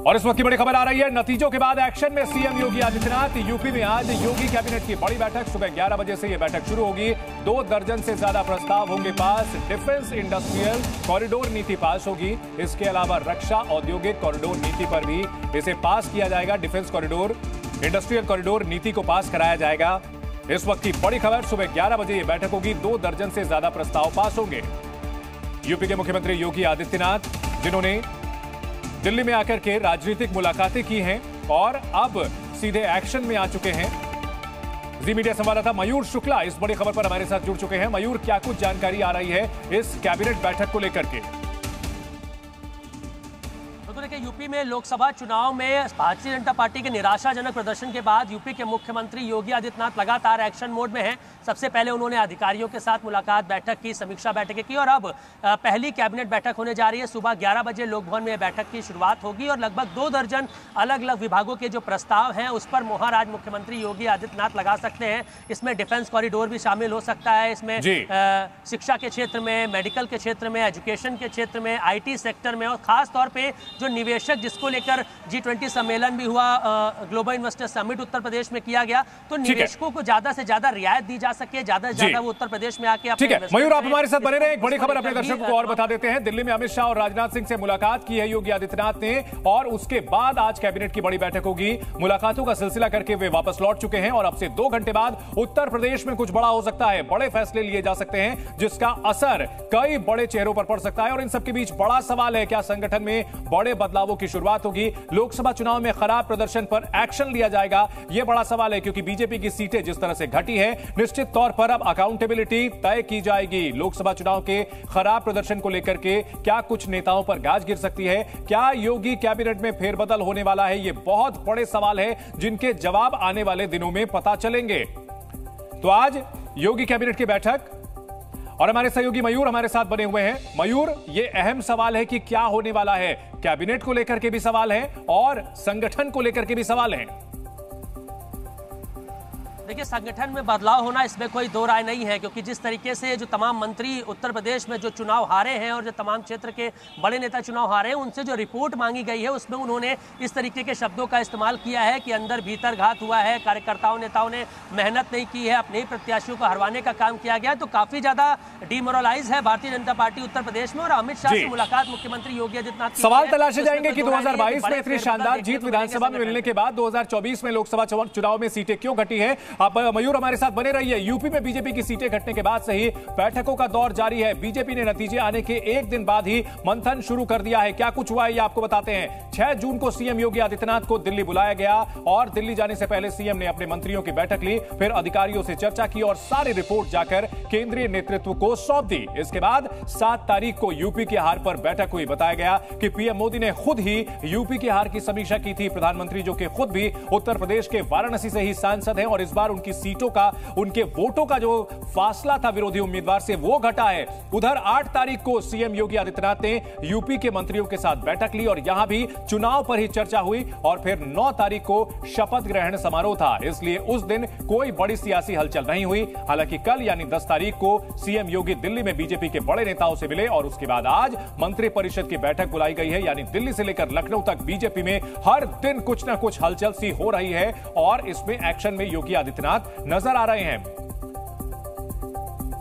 और इस वक्त की बड़ी खबर आ रही है, नतीजों के बाद एक्शन में सीएम योगी आदित्यनाथ। यूपी में आज योगी कैबिनेट की बड़ी बैठक, सुबह 11 बजे से यह बैठक शुरू होगी। 2 दर्जन से ज्यादा प्रस्ताव होंगे पास। डिफेंस इंडस्ट्रियल कॉरिडोर नीति पास होगी। इसके अलावा रक्षा औद्योगिक कॉरिडोर नीति पर भी इसे पास किया जाएगा। डिफेंस कॉरिडोर, इंडस्ट्रियल कॉरिडोर नीति को पास कराया जाएगा। इस वक्त की बड़ी खबर, सुबह 11 बजे यह बैठक होगी। 2 दर्जन से ज्यादा प्रस्ताव पास होंगे। यूपी के मुख्यमंत्री योगी आदित्यनाथ, जिन्होंने दिल्ली में आकर के राजनीतिक मुलाकातें की हैं और अब सीधे एक्शन में आ चुके हैं। जी मीडिया संवाददाता मयूर शुक्ला इस बड़ी खबर पर हमारे साथ जुड़ चुके हैं। मयूर, क्या कुछ जानकारी आ रही है इस कैबिनेट बैठक को लेकर के? यूपी में लोकसभा चुनाव में भारतीय जनता पार्टी के निराशाजनक प्रदर्शन के बाद यूपी के मुख्यमंत्री योगी आदित्यनाथ लगातार एक्शन मोड में हैं। सबसे पहले उन्होंने अधिकारियों के साथ मुलाकात, बैठक की, समीक्षा बैठकें की और अब पहली कैबिनेट बैठक होने जा रही है। सुबह 11 बजे लोकभवन में बैठक की शुरुआत होगी और लगभग 2 दर्जन अलग अलग विभागों के जो प्रस्ताव हैं उस पर मुहर आज मुख्यमंत्री योगी आदित्यनाथ लगा सकते हैं। इसमें डिफेंस कॉरिडोर भी शामिल हो सकता है। इसमें शिक्षा के क्षेत्र में, मेडिकल के क्षेत्र में, एजुकेशन के क्षेत्र में, IT सेक्टर में और खास तौर पर जो निवेशक, जिसको लेकर G20 सम्मेलन भी हुआ, global investor summit Uttar Pradesh में किया गया, तो निवेशकों को ज्यादा से ज्यादा रियायत दी जा सके, ज्यादा से ज्यादा वो उत्तर प्रदेश में आके। ठीक है मयूर, आप हमारे साथ बने रहे। एक बड़ी खबर अपने दर्शकों को और बता देते हैं। दिल्ली में अमित शाह और राजनाथ सिंह से मुलाकात की है योगी आदित्यनाथ ने और उसके बाद आज कैबिनेट की बड़ी बैठक होगी। मुलाकातों का सिलसिला करके वे वापस लौट चुके हैं और अब से 2 घंटे बाद उत्तर प्रदेश में कुछ बड़ा हो सकता है। बड़े फैसले लिए जा सकते हैं जिसका असर कई बड़े चेहरों पर पड़ सकता है और इन सबके बीच बड़ा सवाल है, क्या संगठन में बड़े बदलावों की शुरुआत होगी? लोकसभा चुनाव में खराब प्रदर्शन पर एक्शन लिया जाएगा, यह बड़ा सवाल है, क्योंकि बीजेपी की सीटें जिस तरह से घटी है, निश्चित तौर पर अब अकाउंटेबिलिटी तय की जाएगी। लोकसभा चुनाव के खराब प्रदर्शन को लेकर के क्या कुछ नेताओं पर गाज गिर सकती है? क्या योगी कैबिनेट में फेरबदल होने वाला है? ये बहुत बड़े सवाल है जिनके जवाब आने वाले दिनों में पता चलेंगे। तो आज योगी कैबिनेट की बैठक और हमारे सहयोगी मयूर हमारे साथ बने हुए हैं। मयूर, ये अहम सवाल है कि क्या होने वाला है। कैबिनेट को लेकर के भी सवाल है और संगठन को लेकर के भी सवाल है। देखिए, संगठन में बदलाव होना, इसमें कोई दो राय नहीं है, क्योंकि जिस तरीके से जो तमाम मंत्री उत्तर प्रदेश में जो चुनाव हारे हैं और जो तमाम क्षेत्र के बड़े नेता चुनाव हारे हैं, उनसे जो रिपोर्ट मांगी गई है उसमें उन्होंने इस तरीके के शब्दों का इस्तेमाल किया है कि अंदर भीतर घात हुआ है, कार्यकर्ताओं नेताओं ने मेहनत नहीं की है, अपने ही प्रत्याशियों को हरवाने का काम किया गया। तो काफी ज्यादा डिमोरलाइज है भारतीय जनता पार्टी उत्तर प्रदेश में और अमित शाह से मुलाकात मुख्यमंत्री योगी आदित्यनाथ की सवाल तलाशे जाएंगे कि 2022 में इतनी शानदार जीत विधानसभा में मिलने के बाद 2024 में लोकसभा चुनाव में सीटें क्यों घटी है। आप मयूर हमारे साथ बने रहिए। यूपी में बीजेपी की सीटें घटने के बाद से ही बैठकों का दौर जारी है। बीजेपी ने नतीजे आने के 1 दिन बाद ही मंथन शुरू कर दिया है। क्या कुछ हुआ है ये आपको बताते हैं। 6 जून को सीएम योगी आदित्यनाथ को दिल्ली बुलाया गया और दिल्ली जाने से पहले सीएम ने अपने मंत्रियों की बैठक ली, फिर अधिकारियों से चर्चा की और सारी रिपोर्ट जाकर केंद्रीय नेतृत्व को सौंप दी। इसके बाद 7 तारीख को यूपी के हार पर बैठक हुई। बताया गया कि पीएम मोदी ने खुद ही यूपी के हार की समीक्षा की थी। प्रधानमंत्री, जो कि खुद भी उत्तर प्रदेश के वाराणसी से ही सांसद हैं और इस बार उनकी सीटों का, उनके वोटों का जो फासला था विरोधी उम्मीदवार से, वो घटा है। उधर 8 तारीख को सीएम योगी आदित्यनाथ ने यूपी के मंत्रियों के साथ बैठक ली और यहां भी चुनाव पर ही चर्चा हुई और फिर 9 तारीख को शपथ ग्रहण समारोह था। इसलिए उस दिन कोई बड़ी सियासी हलचल नहीं हुई। हालांकि कल यानी 10 तारीख को सीएम योगी दिल्ली में बीजेपी के बड़े नेताओं से मिले और उसके बाद आज मंत्रिपरिषद की बैठक बुलाई गई है। यानी दिल्ली से लेकर लखनऊ तक बीजेपी में हर दिन कुछ ना कुछ हलचल सी हो रही है और इसमें एक्शन में योगी आदित्यनाथ नजर आ रहे हैं।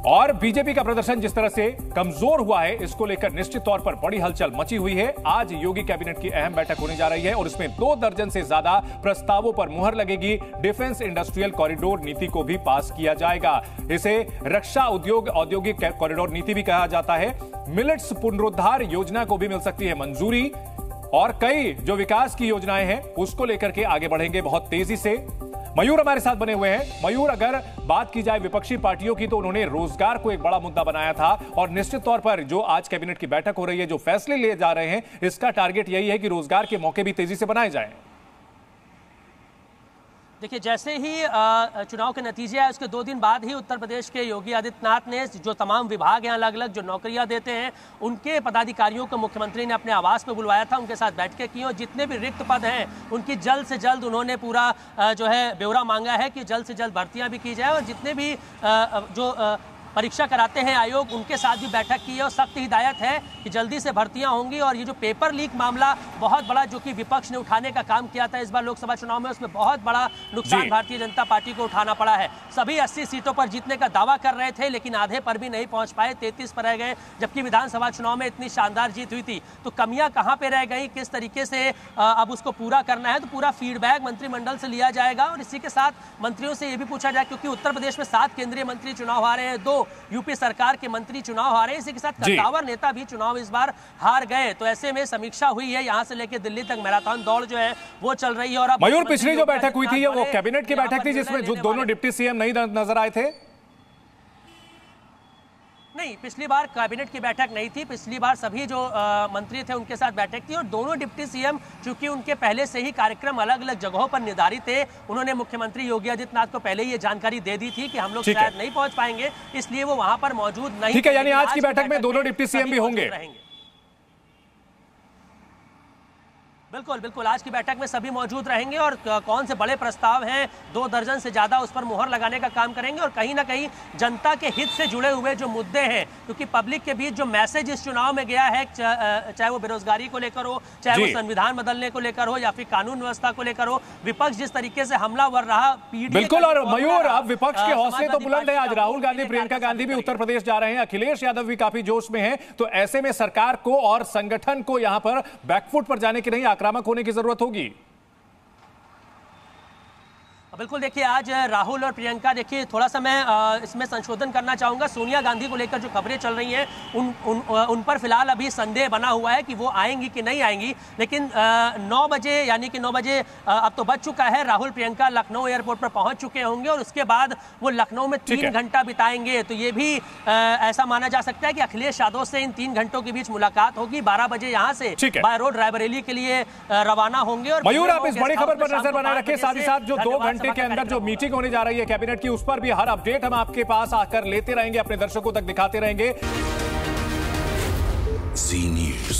और बीजेपी का प्रदर्शन जिस तरह से कमजोर हुआ है, इसको लेकर निश्चित तौर पर बड़ी हलचल मची हुई है। आज योगी कैबिनेट की अहम बैठक होने जा रही है और इसमें 2 दर्जन से ज्यादा प्रस्तावों पर मुहर लगेगी। डिफेंस इंडस्ट्रियल कॉरिडोर नीति को भी पास किया जाएगा। इसे रक्षा औद्योगिक कॉरिडोर नीति भी कहा जाता है। मिलेट्स पुनरुद्धार योजना को भी मिल सकती है मंजूरी और कई जो विकास की योजनाएं हैं उसको लेकर के आगे बढ़ेंगे बहुत तेजी से। मयूर हमारे साथ बने हुए हैं। मयूर, अगर बात की जाए विपक्षी पार्टियों की तो उन्होंने रोजगार को एक बड़ा मुद्दा बनाया था और निश्चित तौर पर जो आज कैबिनेट की बैठक हो रही है, जो फैसले लिए जा रहे हैं, इसका टारगेट यही है कि रोजगार के मौके भी तेजी से बनाए जाएं। देखिए, जैसे ही चुनाव के नतीजे आए उसके 2 दिन बाद ही उत्तर प्रदेश के योगी आदित्यनाथ ने जो तमाम विभाग हैं अलग अलग जो नौकरियां देते हैं, उनके पदाधिकारियों को मुख्यमंत्री ने अपने आवास में बुलवाया था, उनके साथ बैठकें की और जितने भी रिक्त पद हैं उनकी जल्द से जल्द उन्होंने पूरा जो है ब्यौरा मांगा है कि जल्द से जल्द भर्तियां भी की जाए और जितने भी जो परीक्षा कराते हैं आयोग, उनके साथ भी बैठक की है और सख्त हिदायत है कि जल्दी से भर्तियां होंगी। और ये जो पेपर लीक मामला बहुत बड़ा जो कि विपक्ष ने उठाने का काम किया था इस बार लोकसभा चुनाव में, उसमें बहुत बड़ा नुकसान भारतीय जनता पार्टी को उठाना पड़ा है। सभी 80 सीटों पर जीतने का दावा कर रहे थे लेकिन आधे पर भी नहीं पहुंच पाए, 33 पर रह गए, जबकि विधानसभा चुनाव में इतनी शानदार जीत हुई थी। तो कमियां कहां पे रह गई, किस तरीके से अब उसको पूरा करना है, तो पूरा फीडबैक मंत्रिमंडल से लिया जाएगा और इसी के साथ मंत्रियों से यह भी पूछा जाए, क्योंकि उत्तर प्रदेश में 7 केंद्रीय मंत्री चुनाव हारे हैं, 2 यूपी सरकार के मंत्री चुनाव हारे, इसी के साथ कद्दावर नेता भी चुनाव इस बार हार गए। तो ऐसे में समीक्षा हुई है, यहां से लेकर दिल्ली तक मैराथन दौड़ जो है वो चल रही है। और अब मयूर, पिछली जो बैठक हुई थी वो कैबिनेट की बैठक थी जिसमें जो दोनों डिप्टी सीएम नहीं नजर आए थे? नहीं, पिछली बार कैबिनेट की बैठक नहीं थी, पिछली बार सभी जो मंत्री थे उनके साथ बैठक थी और दोनों डिप्टी सीएम, चूंकि उनके पहले से ही कार्यक्रम अलग अलग जगहों पर निर्धारित थे, उन्होंने मुख्यमंत्री योगी आदित्यनाथ को पहले ही ये जानकारी दे दी थी कि हम लोग शायद नहीं पहुंच पाएंगे, इसलिए वो वहां पर मौजूद नहीं। ठीक है, यानी आज की बैठक में दोनों डिप्टी सीएम भी होंगे? बिल्कुल बिल्कुल, आज की बैठक में सभी मौजूद रहेंगे और कौन से बड़े प्रस्ताव हैं, 2 दर्जन से ज्यादा, उस पर मुहर लगाने का काम करेंगे। और कहीं ना कहीं जनता के हित से जुड़े हुए जो मुद्दे हैं, क्योंकि पब्लिक के बीच जो मैसेज इस चुनाव में गया है, चाहे वो बेरोजगारी को लेकर हो, चाहे वो संविधान बदलने को लेकर हो या फिर कानून व्यवस्था को लेकर हो, विपक्ष जिस तरीके से हमलावर रहा, बिल्कुल। और मयूर, अब विपक्ष के हौसले तो बुलंद है। आज राहुल गांधी, प्रियंका गांधी भी उत्तर प्रदेश जा रहे हैं, अखिलेश यादव भी काफी जोश में है। तो ऐसे में सरकार को और संगठन को यहां पर बैकफुट पर जाने की नहीं, आक्रामक होने की जरूरत होगी। बिल्कुल, देखिए आज राहुल और प्रियंका, देखिए थोड़ा सा मैं इसमें संशोधन करना चाहूंगा। सोनिया गांधी को लेकर जो खबरें चल रही हैं उन पर फिलहाल अभी संदेह बना हुआ है कि वो आएंगी कि नहीं आएंगी, लेकिन 9 बजे यानी कि 9 बजे अब तो बज चुका है, राहुल प्रियंका लखनऊ एयरपोर्ट पर पहुंच चुके होंगे और उसके बाद वो लखनऊ में 3 घंटा बिताएंगे। तो ये भी ऐसा माना जा सकता है कि अखिलेश यादव से इन 3 घंटों के बीच मुलाकात होगी। 12 बजे यहाँ से बाय रोड रायबरेली के लिए रवाना होंगे। और मयूर, आप इस बड़ी खबर पर नजर बनाए रखें, साथ ही साथ जो 2 घंटे के अंदर जो मीटिंग होने जा रही है कैबिनेट की, उस पर भी हर अपडेट हम आपके पास आकर लेते रहेंगे, अपने दर्शकों तक दिखाते रहेंगे। Zee News।